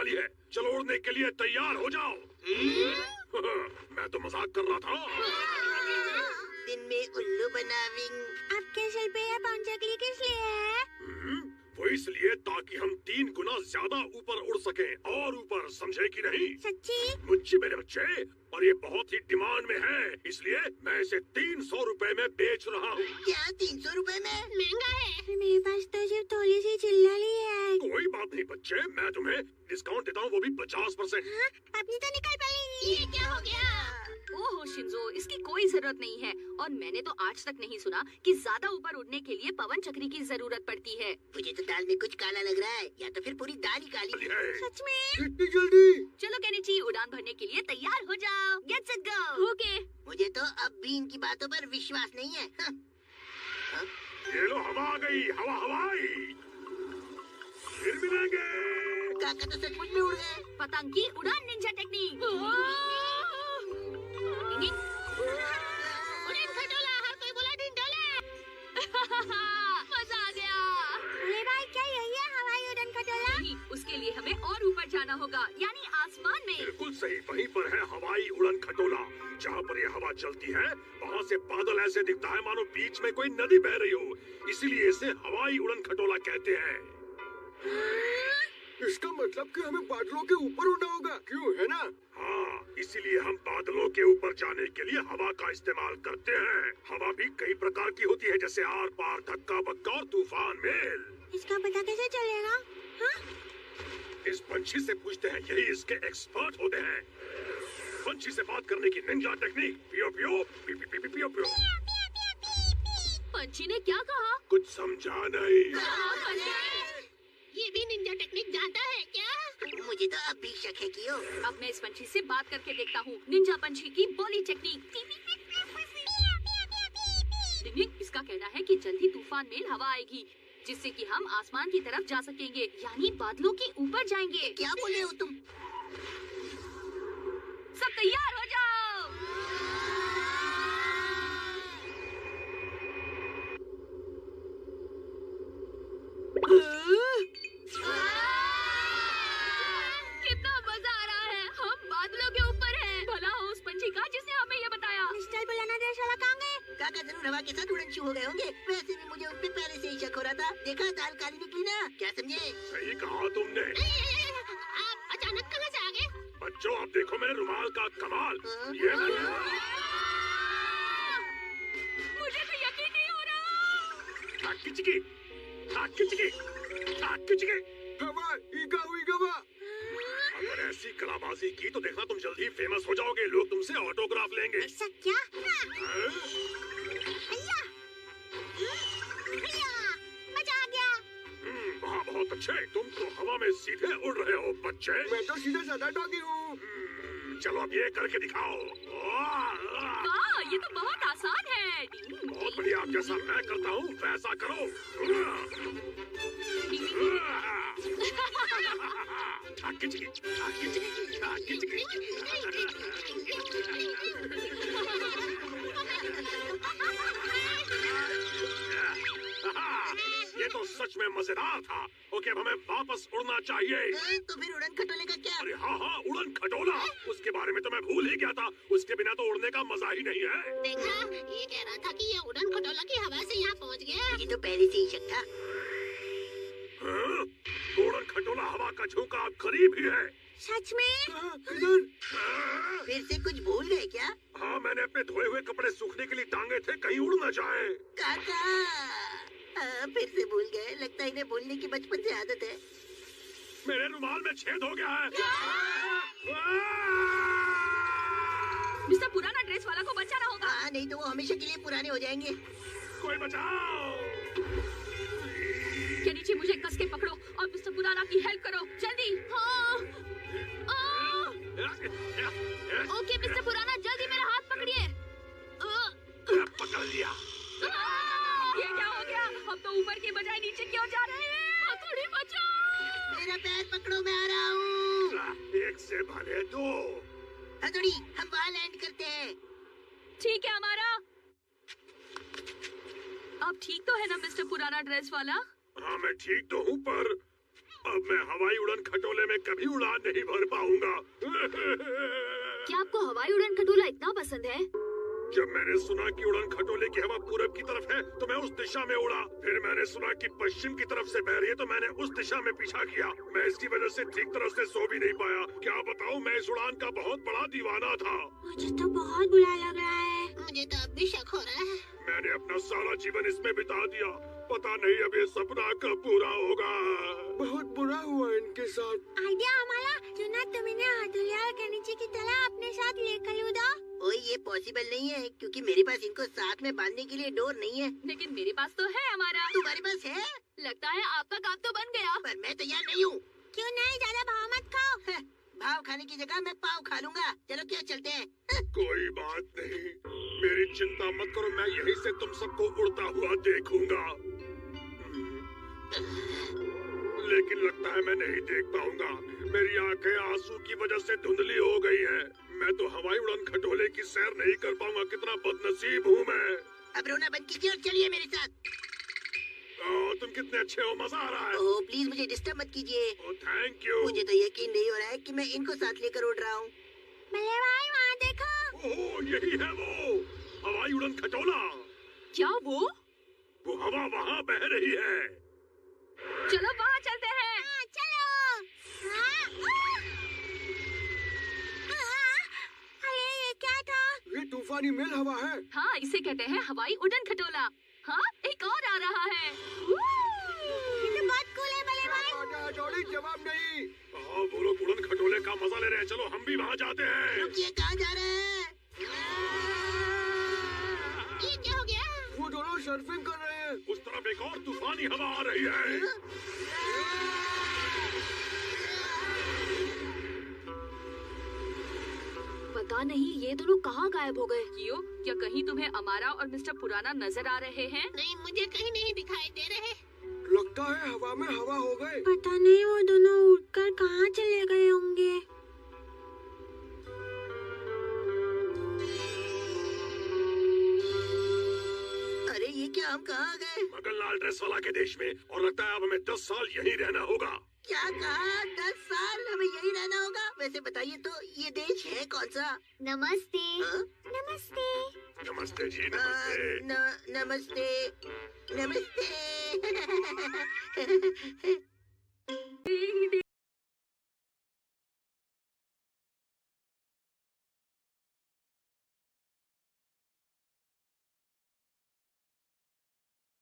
वाली है। चलो उड़ने के लिए तैयार हो जाओ। मैं तो मजाक कर रहा था। दिन में उल्लू बनाविंग। आपके सिर पे यह पौंचकली किस लिए है? वो इसलिए ताकि हम 3 गुना ज्यादा ऊपर उड़ सकें और ऊपर, समझे कि नहीं? सच्ची? मुझे मेरे बच्चे, और ये बहुत ही डिमांड में है, इसलिए मैं इसे 300 रुपए में बेच रहा हूँ। क्या 300 रुपए में? महंगा है। मेरे पास तो सिर्फ थोड़ी सी चिल्लाली है। कोई बात नहीं बच्चे, मैं तुम्हें डिस्काउंट देता हूँ, वो भी 50%। हाँ? अपनी तो निकल पड़ी। ये क्या हो गया? ओहो शिंजो, इसकी कोई जरूरत नहीं है। और मैंने तो आज तक नहीं सुना कि ज्यादा ऊपर उड़ने के लिए पवन चक्री की जरूरत पड़ती है। मुझे तो दाल में कुछ काला लग रहा है, या तो फिर पूरी दाल ही काली है। सच में? इतनी जल्दी? चलो केनिची, उड़ान भरने के लिए तैयार हो जाओ। Get set go. ओके। मुझे तो अब भी इनकी बातों पर विश्वास नहीं है। ये लो, हवा आ गई, हवा हवाई। फिर मिलेंगे। काका तो सचमुच में उड़ गए। पतंग की उड़ान निंजा टेक्निक। उड़ान खटोला, हर कोई बोला ढिंढोला। मजा आ गया। अरे भाई, क्या यही है हवाई उड़ान खटोला? नहीं, उसके लिए हमें और ऊपर जाना होगा, यानी आसमान में। बिल्कुल सही, वहीं पर है हवाई उड़न खटोला। जहाँ पर ये हवा चलती है, वहाँ से बादल ऐसे दिखता है मानो बीच में कोई नदी बह रही हो। इसीलिए इसे हवाई उड़न खटोला कहते हैं। इसका मतलब कि हमें बादलों के ऊपर उड़ना होगा, क्यों, है ना? हाँ, इसीलिए हम बादलों के ऊपर जाने के लिए हवा का इस्तेमाल करते हैं। हवा भी कई प्रकार की होती है, जैसे आर पार, धक्का बक्का और तूफान मेल। इसका पता कैसे चलेगा? हाँ? इस पंछी से पूछते हैं, यही इसके एक्सपर्ट होते हैं। पंछी से बात करने की निंजा टेक्निक। पियो पियो, पी पी पी पी पियो पियो। पंछी ने क्या कहा? कुछ समझा नहीं। ये भी निंजा टेक्निक जानता है क्या? मुझे तो अब भी शक है कि अब मैं इस पंछी से बात करके देखता हूँ। निंजा पंछी की बोली टेक्निक। इसका कहना है कि जल्दी तूफान मेल हवा आएगी, जिससे कि हम आसमान की तरफ जा सकेंगे, यानी बादलों के ऊपर जाएंगे। क्या बोले हो तुम? सब तैयार हो जाओ। कितना मजा आ रहा है, हम बादलों के ऊपर हैं। भला हो उस पंछी का जिसने हमें ये बताया। मिस्टर बुलाना ड्रेस वाला कहाँ गए? काका जरूर हवा के साथ उड़न शुरू हो गए होंगे। वैसे भी मुझे उन पे पहले से ही शक हो रहा था। देखा, दाल काली निकली ना, क्या समझे? सही कहा तुमने। आप अचानक कहाँ से आ गए? बच्चों, अब देखो मेरे रुमाल का कमाल। हाँ? ये मुझे तो यकीन नहीं हो रहा। खिचकी, खिचकी, खिचकी। हवा, ईगा हुई गवा। अगर ऐसी कलाबाजी की तो देखना तुम जल्दी फेमस हो जाओगे। लोग तुमसे ऑटोग्राफ लेंगे। ऐसा क्या? हाँ? भैया, भैया, मजा आ गया। वहाँ बहुत अच्छे। तुम तो हवा में सीधे उड़ रहे हो बच्चे। मैं तो सीधा साधा डॉगी हूँ। चलो अब ये करके दिखाओ। वाह, ये तो बहुत आसान है। बहुत बढ़िया, आप जैसा मैं करता हूँ वैसा करो। खिचकी, खिचकी, खिचकी। ये तो सच में मजेदार था। ओके, अब हमें वापस उड़ना चाहिए। तो फिर उड़न खटोले का क्या? अरे हाँ हाँ, उड़न खटोला, उसके बारे में तो मैं भूल ही गया था। उसके बिना तो उड़ने का मजा ही नहीं है। देखा, ये कह रहा था कि ये उड़न खटोला की हवा से यहाँ पहुँच गया। मुझे तो पहले से ही शक था। हाँ? उड़न खटोला हवा का झोंका अब करीब ही है। सच में? इधर। हाँ? फिर से कुछ भूल गए क्या? हाँ, मैंने अपने धोए हुए कपड़े सूखने के लिए टांगे थे, कहीं उड़ न जाए। काका, फिर से भूल गए। लगता है इन्हें भूलने की बचपन से आदत है। मेरे रुमाल में छेद हो गया है। मिस्टर पुराना ड्रेस वाला को बचाना होगा। हाँ, नहीं तो वो हमेशा के लिए पुराने हो जाएंगे। कोई बचाओ। केनिची, मुझे कस के पकड़ो और मिस्टर पुराना की हेल्प करो, जल्दी। हाँ। ओके मिस्टर पुराना, जल्दी मेरा हाथ पकड़िए। पकड़ लिया। ये क्या हो गया? हम तो ऊपर के बजाय नीचे क्यों जा रहे हैं? हथौड़ी बचाओ। मेरा पैर पकड़ो, मैं आ रहा हूँ। एक से भले दो। हथौड़ी, हम वहाँ लैंड करते हैं। ठीक है हमारा। अब ठीक तो है ना मिस्टर पुराना ड्रेस वाला? हाँ, मैं ठीक तो हूँ, पर अब मैं हवाई उड़न खटोले में कभी उड़ान नहीं भर पाऊंगा। क्या आपको हवाई उड़न खटोला इतना पसंद है? जब मैंने सुना कि उड़न खटोले की हवा पूरब की तरफ है तो मैं उस दिशा में उड़ा। फिर मैंने सुना कि पश्चिम की तरफ से बह रही है तो मैंने उस दिशा में पीछा किया। मैं इसकी वजह से ठीक तरह से सो भी नहीं पाया। क्या बताऊं, मैं इस उड़ान का बहुत बड़ा दीवाना था। मुझे तो बहुत बुरा लग रहा है। मुझे तो अब भी शक हो रहा है। मैंने अपना सारा जीवन इसमें बिता दिया। पता नहीं अब ये सपना कब पूरा होगा। बहुत बुरा हुआ इनके साथ। आइडिया हमारा चुना तुमने हथौड़ा के नीचे की तरह अपने साथ लेकर उड़ा। ओए ये पॉसिबल नहीं है क्योंकि मेरे पास इनको साथ में बांधने के लिए डोर नहीं है। लेकिन मेरे पास तो है हमारा। तुम्हारे पास है? लगता है आपका काम तो बन गया। पर मैं तैयार नहीं हूँ। क्यों नहीं, ज्यादा भाव मत खाओ। भाव खाने की जगह मैं पाव खा लूंगा। चलो क्या चलते हैं? कोई बात नहीं, मेरी चिंता मत करो। मैं यहीं से तुम सबको उड़ता हुआ देखूंगा। लेकिन लगता है मैं नहीं देख पाऊंगा। मेरी आंखें आंसू की वजह से धुंधली हो गई है। मैं तो हवाई उड़न खटोले की सैर नहीं कर पाऊंगा। कितना बदनसीब हूँ मैं। अब रोना बंद कीजिए और चलिए मेरे साथ। तुम कितने अच्छे हो, मजा आ रहा है। ओह प्लीज मुझे डिस्टर्ब मत कीजिए। Thank you. मुझे तो यकीन नहीं हो रहा है कि मैं इनको साथ लेकर उड़ रहा हूँ। बल्ले भाई वहाँ देखो। ओह यही है वो हवाई उड़न खटोला। क्या वो हवा वहाँ बह रही है। चलो वहाँ चलते हैं। हाँ, चलो। अरे ये क्या था? ये तूफानी मेल हवा है। हाँ, इसे कहते हैं हवाई उड़न खटोला। हाँ, एक और आ रहा है। ये तो बहुत कूल है बल्ले भाई। आजा जोड़ी, जवाब नहीं। वो लोग उड़न खटोले का मजा ले रहे हैं। चलो हम भी वहाँ जाते हैं। रुकिए, कहाँ जा रहे हैं? ये क्या हो गया? वो दोनों सर्फिंग कर रहे हैं। उस तरफ एक और तूफानी हवा आ रही है। पता नहीं ये दोनों कहाँ गायब हो गए। क्यों? क्या कहीं तुम्हें अमारा और मिस्टर पुराना नजर आ रहे हैं? नहीं, मुझे कहीं नहीं दिखाई दे रहे। लगता है हवा में हवा हो गए। पता नहीं वो दोनों उड़कर कहाँ चले गए होंगे। अरे ये क्या, हम कहाँ आ गए? मगनलाल ड्रेस वाला के देश में। और लगता है अब हमें 10 साल यहीं रहना होगा। क्या कहा? 10 साल हमें यही रहना होगा? वैसे बताइए तो ये देश है कौन सा? नमस्ते। हाँ? नमस्ते। नमस्ते जी, नमस्ते। नमस्ते। नमस्ते।